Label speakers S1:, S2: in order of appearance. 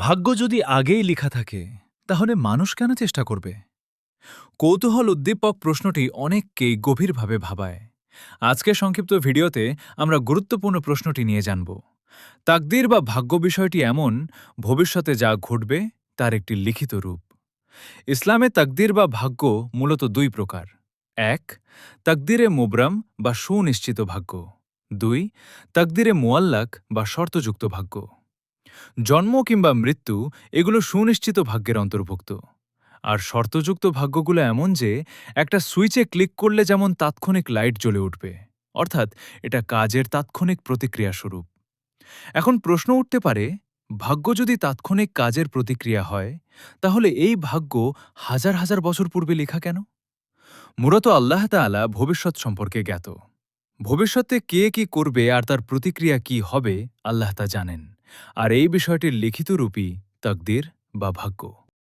S1: ভাগ্য যদি আগেই লেখা থাকে তাহলে মানুষ কেন চেষ্টা করবে? কৌতূহল উদ্দীপক প্রশ্নটি অনেককেই গভীরভাবে ভাবায়। আজকের সংক্ষিপ্ত ভিডিওতে আমরা গুরুত্বপূর্ণ প্রশ্নটি নিয়ে জানব। তাকদীর বা ভাগ্য বিষয়টি এমন, ভবিষ্যতে যা ঘটবে তার একটি লিখিত রূপ। ইসলামে তাকদীর বা ভাগ্য মূলত দুই প্রকার। এক, তাকদীরে মুবরাম বা সুনিশ্চিত ভাগ্য। দুই, তাকদীরে মুআল্লাক বা শর্তযুক্ত ভাগ্য। জন্ম কিংবা মৃত্যু এগুলো সুনিশ্চিত ভাগ্যের অন্তর্ভুক্ত। আর শর্তযুক্ত ভাগ্যগুলো এমন যে একটা সুইচে ক্লিক করলে যেমন তাৎক্ষণিক লাইট জ্বলে উঠবে, অর্থাৎ এটা কাজের তাৎক্ষণিক প্রতিক্রিয়া স্বরূপ। এখন প্রশ্ন উঠতে পারে, ভাগ্য যদি তাৎক্ষণিক কাজের প্রতিক্রিয়া হয়, তাহলে এই ভাগ্য হাজার হাজার বছর পূর্বে লেখা কেন? মূলত আল্লাহ তাআলা ভবিষ্যৎ সম্পর্কে জ্ঞাত। ভবিষ্যতে কে কি করবে আর তার প্রতিক্রিয়া কি হবে আল্লাহ তা জানেন। আর এই বিষয়টির লিখিত রূপই তাকদীর বা ভাগ্য।